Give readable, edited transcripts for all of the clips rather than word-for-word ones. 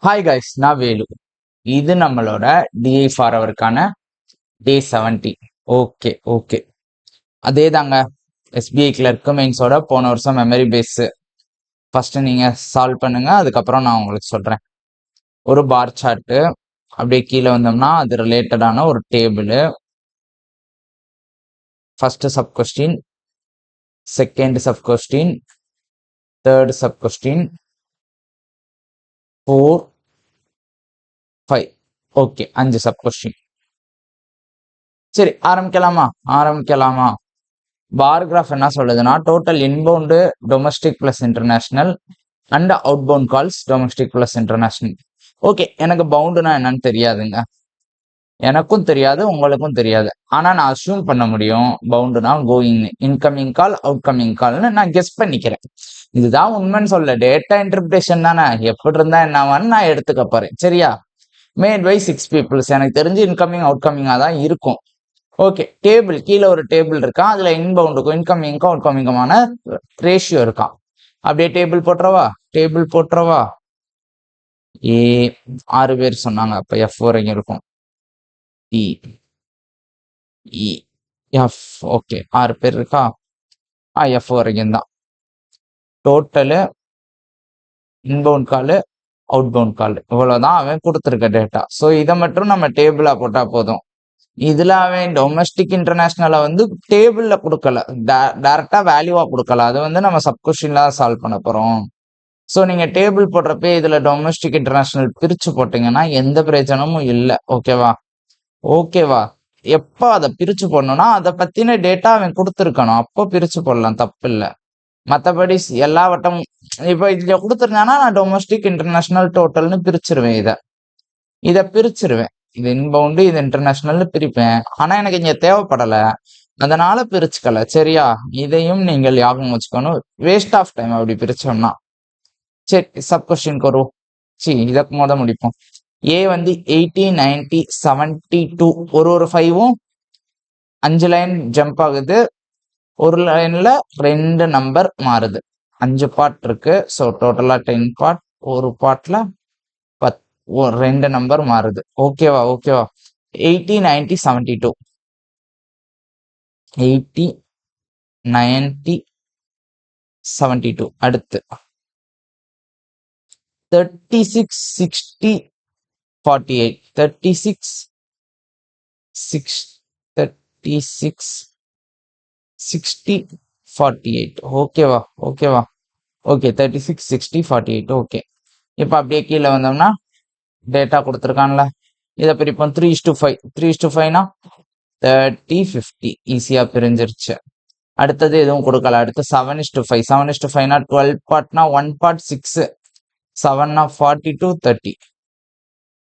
Hi guys, நான் வேலு. இது நம்மளோட டிஐ ஃபார் அவருக்கான டே 70. ஓகே ஓகே அதே தாங்க. எஸ்பிஐ கிளர்க்கு மெயின்ஸோட போன வருஷம் மெமரி பேஸ் ஃபர்ஸ்ட் நீங்க சால்வ் பண்ணுங்க, அதுக்கப்புறம் நான் உங்களுக்கு சொல்றேன். ஒரு பார் சார்ட்டு அப்படியே கீழே வந்தோம்னா அது ரிலேட்டடான ஒரு table. First sub question, second sub question, third sub question, 4, 5. Okay, 5 sub question. சரி, ஆரம்பிக்கலாமா. பார் கிராஃப் என்ன சொல்லுதுன்னா, total inbound domestic plus international and outbound calls domestic plus international. Okay, எனக்கு பவுண்டுனா என்னன்னு தெரியாதுங்க. எனக்கும் தெரியாது, உங்களுக்கும் தெரியாது. ஆனா நான் அஸ்யூம் பண்ண முடியும் பவுண்டுனா கோயிங், இன்கமிங் கால், அவுட்கமிங் கால்னு நான் கெஸ் பண்ணிக்கிறேன். இதுதான் உண்மைன்னு சொல்ல, டேட்டா இன்டர்பிரேஷன் தானே, எப்படி இருந்தா என்னவான்னு நான் எடுத்துக்க போறேன். சரியா? Made by 6 peoples. எனக்கு தெரிஞ்சு இன்கமிங் அவுட்கமிங்கா தான் இருக்கும். ஓகே, டேபிள் கீழே ஒரு டேபிள் இருக்கான், அதுல இன்பவுண்டுக்கும் இன்கமிங்க்கும் அவுட்கமிங்குமான ரேஷியோ இருக்கான். அப்படியே டேபிள் போட்டுறவா. ஏ 6 பேர் சொன்னாங்க, அப்ப எஃப் வரைக்கும் இருக்கும். இ இ எஃப். ஓகே, 6 பேர் இருக்கா. எஃப் வரைக்கும் தான். டோட்டலு இன்பவுண்ட் கால், அவுட்பவுண்ட் கால், இவ்வளவுதான் அவன் கொடுத்துருக்க டேட்டா. ஸோ இதை மட்டும் நம்ம டேபிளா போட்டா போதும். இதுல அவன் டொமஸ்டிக் இன்டர்நேஷனலை வந்து டேபிள்ல கொடுக்கல, டைரக்டா வேல்யூவா கொடுக்கல. அது வந்து நம்ம சப்கொஸ்டின்ல சால்வ் பண்ண போறோம். ஸோ நீங்க டேபிள் போடுறப்ப இதுல டொமஸ்டிக் இன்டர்நேஷனல் பிரிச்சு போட்டீங்கன்னா எந்த பிரயோஜனமும் இல்லை. ஓகேவா. எப்போ அதை பிரிச்சு போடணும்னா அதை பத்தின டேட்டா அவன் கொடுத்துருக்கணும், அப்போ பிரிச்சு போடலாம், தப்பு இல்லை. மற்றபடி எல்லா வட்டமும் இப்போ இதுல கொடுத்துருந்தானா நான் டொமஸ்டிக் இன்டர்நேஷனல் டோட்டல்னு பிரிச்சிருவேன். இதை பிரிச்சிருவேன். இது இன்பவுண்டு, இது இன்டர்நேஷனல்னு பிரிப்பேன். ஆனா எனக்கு இங்க தேவைப்படல, அதனால பிரிச்சுக்கல. சரியா? இதையும் நீங்கள் ஞாபகம் வச்சுக்கணும். வேஸ்ட் ஆஃப் டைம் அப்படி பிரிச்சோம்னா. சரி, சப் கொஸ்டின் வருவோம். இதற்கு முடிப்போம். ஏ வந்து 80, 90, 72. ஒரு 5ம் 5 லைன் ஜம்ப் ஆகுது. ஒரு லைன்ல 2 நம்பர் மாறுது. 5 பார்ட் இருக்கு. ஸோ டோட்டலா 10 பார்ட். ஒரு பார்ட்ல 2 நம்பர் மாறுது. ஓகேவா. 80, 90, 72. 80, 90, 72. அடுத்து 36, 60, 48. 36, 60, 48. ஓகேவா. ஓகே, 36, 60, 48. ஓகே, இப்போ அப்படியே கீழே வந்தோம்னா டேட்டா கொடுத்துருக்கான்ல, இதை பிரிப்போம். 3:5. 3:5னா 30, 50. ஈஸியா பிரிஞ்சிருச்சு. அடுத்தது எதுவும் கொடுக்கல. அடுத்து 7:5. 7:5னா 12 பார்ட்னா 1 பார்ட் 6. 7னா 42, 30.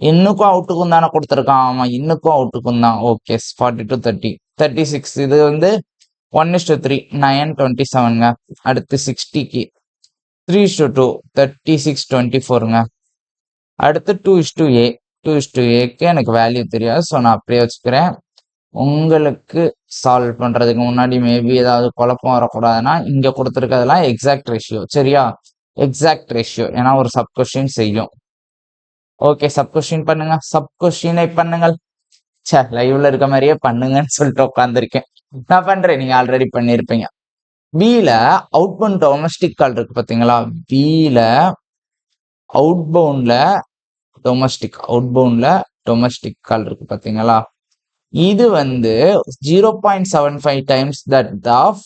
இன்னுக்கும் அவுட்டுக்கும் தானே கொடுத்துருக்கான். ஆமா, இன்னுக்கும் அவுட்டுக்கும் தான். ஓகே, 42, 30. 36 இது வந்து 1:3. 9, 27ங்க. அடுத்து 60க்கு 3:2. 36, 24ங்க. அடுத்து 2:A. 2:Aக்கு எனக்கு வேல்யூ தெரியாது, ஸோ நான் அப்படியே வச்சுக்கிறேன். உங்களுக்கு சால்வ் பண்றதுக்கு முன்னாடி மேபி ஏதாவது குழப்பம் வரக்கூடாதுன்னா இங்க கொடுத்துருக்கிறதுலாம் எக்ஸாக்ட் ரேஷியோ. சரியா? எக்ஸாக்ட் ரேஷியோ, ஏன்னா ஒரு சப் கொஸ்டின் செய்யும். ஓகே, சப் கொஸ்டின் பண்ணுங்க. சப் கொஸ்டினை பண்ணுங்கள். லைவ்ல இருக்க மாதிரியே பண்ணுங்கன்னு சொல்லிட்டு உட்காந்துருக்கேன். நான் பண்றேன், நீங்க ஆல்ரெடி பண்ணிருப்பீங்க. பில அவுட்பவுண்ட் டொமஸ்டிக் கால் இருக்கு பாத்தீங்களா. பில அவுட்பவுண்ட்ல டொமஸ்டிக் கால் இருக்கு பாத்தீங்களா. இது வந்து 0.75 டைம்ஸ் தட் ஆஃப்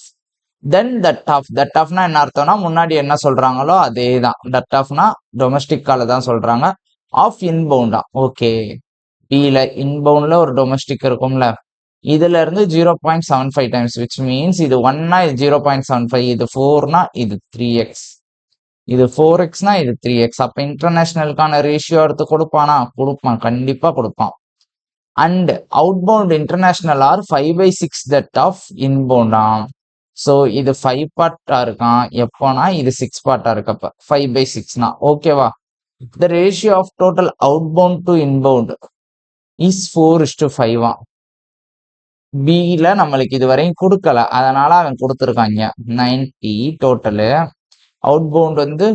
தட் ஆஃப்னா என்ன அர்த்தம்னா முன்னாடி என்ன சொல்றாங்களோ அதே தான். தட் ஆஃப்னா டொமஸ்டிக் கால தான் சொல்றாங்க. ஆஃப் இன்பவுண்டா. ஓகே, பில இன்பவுண்ட்ல ஒரு டொமஸ்டிக் இருக்கும்ல, இதுல இருந்து 0.75 டைம்ஸ், விச் மீன்ஸ் இது 1னா இது 0.75, இது 4னா இது 3x, இது 4xனா இது 3x. அப்ப இன்டர்நேஷனலுக்கான ரேஷியோ எடுத்து கொடுப்பான், கண்டிப்பா கொடுப்பான். And outbound international are 5/6 that of இன்பவுண்டா. ஸோ இது 5 பார்ட்டா இருக்கான் எப்போனா, இது 6 பார்ட்டா இருக்கப்ப 5/6னா. ஓகேவா. The ratio of total outbound to inbound is 4:5. பில நம்மளுக்கு இது வரையும் கொடுக்கல, அதனால அவன் கொடுத்துருக்காங்க 90 டோட்டலு. அவுட்பவுண்ட் வந்து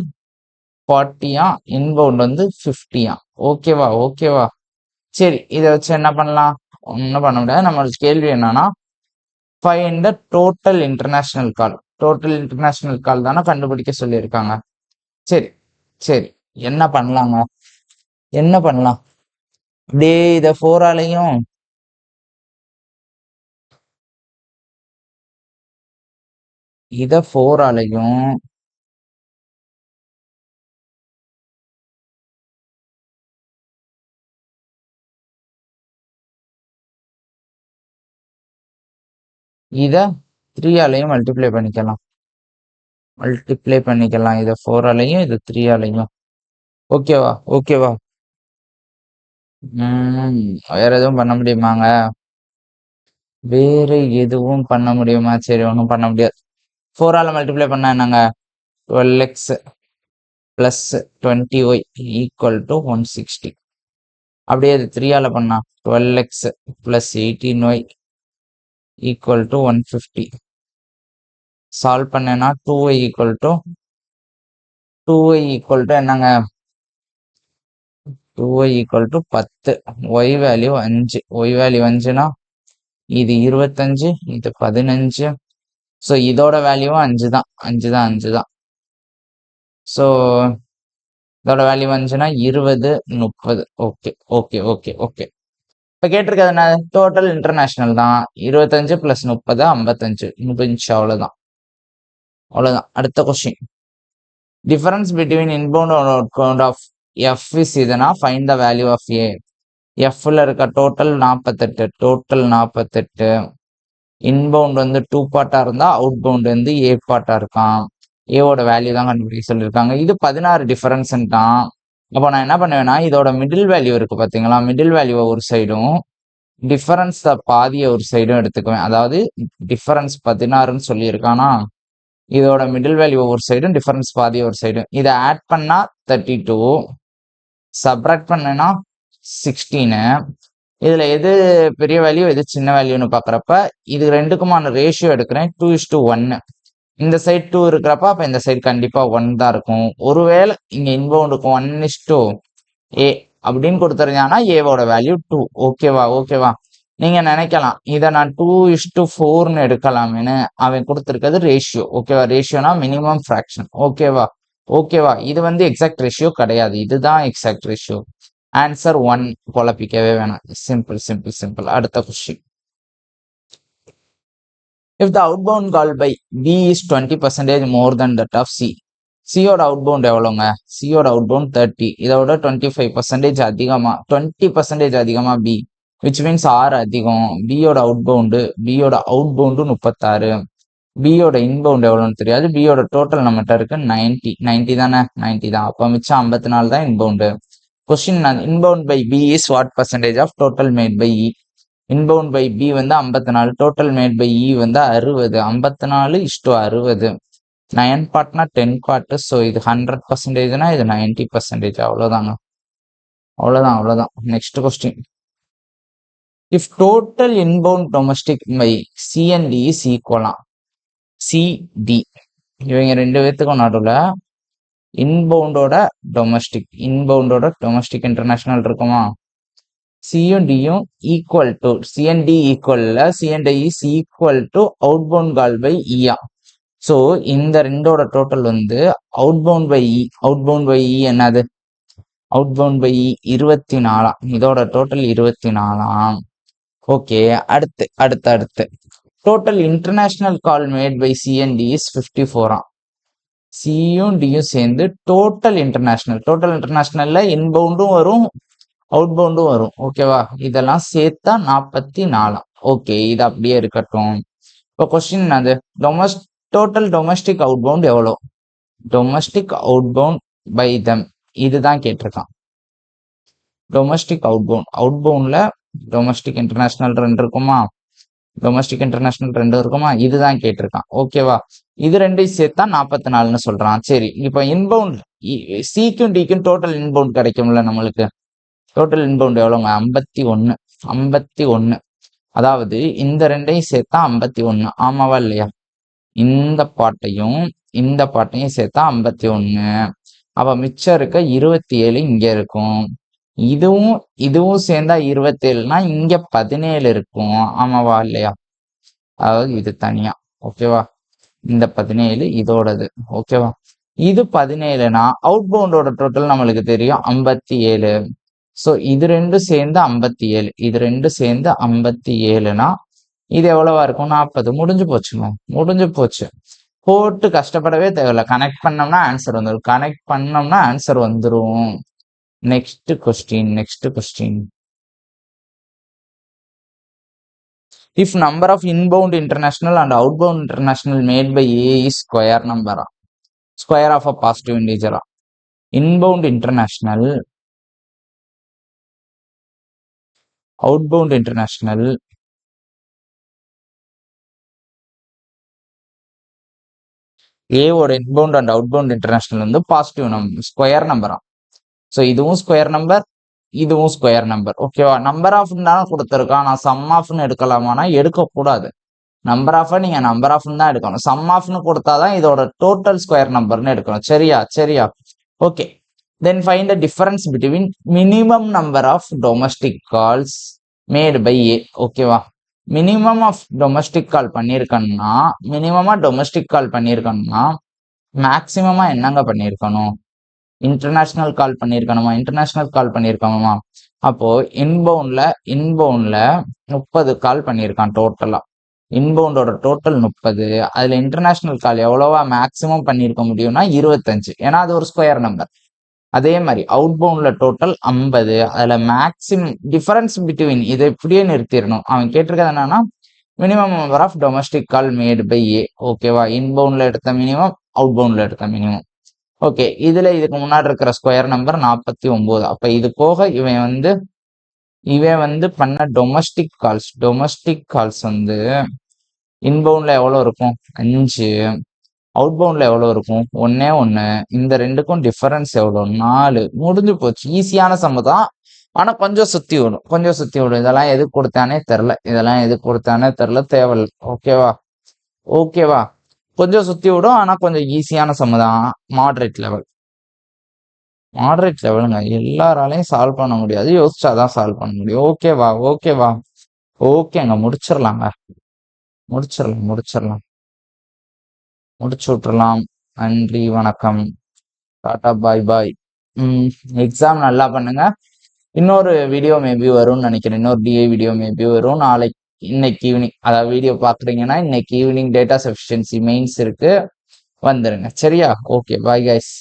40 இன்பவுண்ட் வந்து 50 ஓகேவா. சரி, இதை வச்சு என்ன பண்ணலாம்? ஒன்றும் பண்ண முடியாது. நம்மளோட கேள்வி என்னன்னா, find the total international call. Total international call தானே கண்டுபிடிக்க சொல்லியிருக்காங்க. சரி, என்ன பண்ணலாம்? அப்படியே இதை 4ஆலையும் இத 4ஆலையும் இத 3ஆலையும் மல்டிப்ளை பண்ணிக்கலாம். இத 4ஆலையும் இது 3ஆலையும். ஓகேவா. வேற எதுவும் பண்ண முடியுமாங்க? வேற எதுவும் பண்ண முடியுமா? சரி, ஒன்றும் பண்ண முடியாது. 4ஆல மல்டிப்ளை பண்ணா என்னங்க? 12x plus 20y equal to 160. அப்படியே அது 3ஆல பண்ணா 12x plus 18y equal to 150. Solve பண்ணேன்னா 2y ஈக்குவல் டு என்னங்க? 2y equal to 10. y value 5. y value 5னா இது 25, இது 15. ஸோ இதோட வேல்யூவும் 5 தான். 5 தான். ஸோ இதோட வேல்யூ 5னா 20, 30. ஓகே. இப்போ கேட்டிருக்கிறது என்ன? டோட்டல் இன்டர்நேஷனல் தான். 25 பிளஸ் 30 55 முடிஞ்சு. அவ்வளோதான். அடுத்த question. Difference between inbound and outbound of F is இதுனா find the value of A. எஃப்ல இருக்க டோட்டல் 48. இன்பவுண்ட் வந்து 2 பார்ட்டா இருந்தா அவுட்பவுண்ட் வந்து ஏ பார்ட்டா இருக்கான். ஏவோட வேல்யூ தான் கண்டுபிடிக்க சொல்லியிருக்காங்க. இது 16 டிஃபரன்ஸ்ன்ட்டான். அப்போ நான் என்ன பண்ணுவேன்னா, இதோட மிடில் வேல்யூ இருக்கு பாத்தீங்களா? மிடில் வேல்யூவை ஒரு சைடும், டிஃபரன்ஸ் பாதியை ஒரு சைடும் எடுத்துக்குவேன். அதாவது டிஃபரன்ஸ் 16ன்னு சொல்லியிருக்கானா, இதோட மிடில் வேல்யூ ஒரு சைடும், டிஃபரன்ஸ் பாதியை ஒரு சைடும். இதை ஆட் பண்ணா 32, சப்ராக்ட் பண்ணா 16. இதுல எது பெரிய வேல்யூ எது சின்ன வேல்யூன்னு பாக்குறப்ப இது ரெண்டுக்குமான ரேஷியோ எடுக்கிறேன் 2:1. இந்த சைடு 2 இருக்கிறப்ப அப்ப இந்த சைடு கண்டிப்பா 1 தான் இருக்கும். ஒருவேளை இங்க இன்பவுண்டுக்கு 1:a அப்படின்னு கொடுத்துருந்தாங்கன்னா ஏவோட வேல்யூ 2. ஓகேவா. நீங்க நினைக்கலாம் இதை நான் 2:4ன்னு எடுக்கலாமேன்னு. அவன் கொடுத்துருக்கிறது ரேஷியோ. ஓகேவா. ரேஷியோனா மினிமம் ஃபிராக்ஷன். ஓகேவா. இது வந்து எக்ஸாக்ட் ரேஷியோ கிடையாது. இதுதான் எக்ஸாக்ட் ரேஷியோ. ஆன்சர் 1. குழப்பிக்கவே வேணாம். சிம்பிள். அடுத்த question. If the outbound call by B is 20% more than that of C. சியோட அவுட்பவுண்ட் எவ்வளோங்க? சியோட அவுட்பவுண்ட் 30. இதோட 25% அதிகமா, 20% அதிகமா பி, விச் மீன்ஸ் ஆர் அதிகம். பியோட அவுட்பவுண்டு 36. பியோட இன்பவுண்ட் எவ்வளோன்னு தெரியாது. பியோட டோட்டல் நம்மகிட்ட இருக்கு 90 தானே? 90 தான். அப்போ மிச்சம் 54 தான் inbound. Question, inbound by B is what percentage of total made by E? Inbound by B வந்து 54, டோட்டல் மேட் பை இ வந்து 60. 54:60. 9 பார்ட்னா 10 பார்ட். ஸோ இது 100%னா இது 90%. அவ்வளோதான். Next question. If total inbound domestic by C and D is ஈக்குவலா? C D இவங்க ரெண்டு பேர்த்துக்கும் நடுவில் இன்பவுண்டோட டொமஸ்டிக் இன்டர்நேஷனல் இருக்குமா? சியும் டியும் ஈக்குவல் டு, சிஎன்டி ஈக்குவல்ல C and D is equal to outbound call by இயா. ஸோ இந்த ரெண்டோட டோட்டல் வந்து அவுட்பவுண்ட் பை இ என்னது? Outbound by 24. இதோட டோட்டல் 24. ஓகே. அடுத்து total international call made by C and D is 54. சியும் டியும் சேர்ந்து டோட்டல் இன்டர்நேஷனல்ல இன்பவுண்டும் வரும், அவுட்பவுண்டும் வரும். ஓகேவா. இதெல்லாம் சேர்த்தா 44. ஓகே, இது அப்படியே இருக்கட்டும். இப்போ கொஸ்டின் அது டோட்டல் டொமஸ்டிக் அவுட்பவுண்ட் எவ்வளோ? டொமஸ்டிக் அவுட்பவுண்ட் பை தம் இதுதான் கேட்டிருக்கான். டொமஸ்டிக் அவுட்பவுண்ட்ல டொமஸ்டிக் இன்டர்நேஷனல் 2 இருக்குமா? இதுதான் கேட்டிருக்கான். ஓகேவா. இது ரெண்டையும் சேர்த்தா 44ன்னு சொல்றான். சரி, இப்போ இன்பவுண்ட் சிக்கும் டிக்கும் டோட்டல் இன்பவுண்ட் கிடைக்கும்ல நம்மளுக்கு. டோட்டல் இன்பவுண்ட் எவ்வளோங்க? 51. அதாவது இந்த ரெண்டையும் சேர்த்தா 51. ஆமாவா இல்லையா? இந்த பாட்டையும் சேர்த்தா 51. அப்ப மிச்சம் இருக்க 27 இங்க இருக்கும். இதுவும் இதுவும் சேர்ந்தா 27னா இங்க 17 இருக்கும். ஆமாவா இல்லையா? அதாவது இது தனியா. ஓகேவா? இந்த 17 இதோடது. ஓகேவா? இது 17னா அவுட் பவுண்டோட டோட்டல் நம்மளுக்கு தெரியும் 57. ஸோ இது ரெண்டும் சேர்ந்து 57. இது ரெண்டும் சேர்ந்து 57னா இது எவ்வளவா இருக்கும்? 40. முடிஞ்சு போச்சுங்க. முடிஞ்சு போச்சு. போட்டு கஷ்டப்படவே தேவையில்ல. கனெக்ட் பண்ணோம்னா ஆன்சர் வந்துடும். கனெக்ட் பண்ணோம்னா ஆன்சர் வந்துடும். Next question. If number of inbound international and outbound international made by A is square number, square of a positive integer. Inbound international, outbound international, A ஓட inbound and outbound international வந்து positive number, square நம்பரா. So இதுவும் square number, இதுவும் square number. ஓகேவா? Number of தானே கொடுத்துருக்கான். நான் some ஆஃப்னு எடுக்கலாமானா எடுக்கக்கூடாது. நம்பர் ஆஃப் நீங்க நம்பர் ஆஃப் தான் எடுக்கணும். சம் ஆஃப்னு கொடுத்தாதான் இதோட டோட்டல் ஸ்கொயர் நம்பர்னு எடுக்கணும். சரியா? Okay. Then find the difference between minimum number of domestic calls made by A. ஓகேவா? மினிமமா டொமஸ்டிக் கால் பண்ணியிருக்கணும்னா மேக்சிமமா என்னங்க பண்ணியிருக்கணும்? இன்டர்நேஷனல் கால் பண்ணியிருக்கணுமா? அப்போ இன்பவுண்ட்ல 30 கால் பண்ணியிருக்கான் டோட்டலா. இன்பவுண்டோட டோட்டல் 30. அதுல இன்டர்நேஷனல் கால் எவ்வளவா மேக்சிமம் பண்ணியிருக்க முடியும்னா 25. ஏன்னா அது ஒரு ஸ்கொயர் நம்பர். அதே மாதிரி அவுட் பவுண்ட்ல டோட்டல் 50. அதுல மேக்சிமம் டிஃபரன்ஸ் பிட்வீன் இதை இப்படியே நிறுத்திடணும். அவன் கேட்டிருக்கிறது என்னன்னா minimum number of domestic call made by A. ஓகேவா? இன்பவுண்ட்ல எடுத்த மினிமம், அவுட் பவுண்ட்ல எடுத்த மினிமம். ஓகே. இதுக்கு முன்னாடி இருக்கிற ஸ்கொயர் நம்பர் 49. அப்ப இது போக இவன் வந்து பண்ண டொமஸ்டிக் கால்ஸ் வந்து இன்பவுண்ட்ல எவ்வளவு இருக்கும்? 5. அவுட் பவுண்ட்ல எவ்வளவு இருக்கும்? 1. இந்த ரெண்டுக்கும் டிஃபரன்ஸ் எவ்வளவு? 4. முடிஞ்சு போச்சு. ஈஸியான சம்ம தான். ஆனா கொஞ்சம் சுத்தி விடும். இதெல்லாம் எதுக்கு கொடுத்தானே தெரியல. தேவையில்ல. ஓகேவா? கொஞ்சம் சுத்தி விடும். ஆனா கொஞ்சம் ஈஸியான சம்ம தான். மாடரேட் லெவலுங்க. எல்லாராலையும் சால்வ் பண்ண முடியாது. யோசிச்சாதான் சால்வ் பண்ண முடியும். ஓகேவா? ஓகேங்க. முடிச்சிடலாம். முடிச்சு விட்டுறலாம். நன்றி, வணக்கம், டாடா, பாய். எக்ஸாம் நல்லா பண்ணுங்க. இன்னொரு வீடியோ மேபி வரும்னு நினைக்கிறேன். இன்னொரு டிஏ வீடியோ மேபி வரும் நாளைக்கு. இன்னைக்கு ஈவினிங், அதாவது வீடியோ பாக்குறீங்கன்னா இன்னைக்கு ஈவினிங் டேட்டா சஃபிஷியன்சி மெயின்ஸ் இருக்கு, வந்துருங்க. சரியா? Okay, bye guys.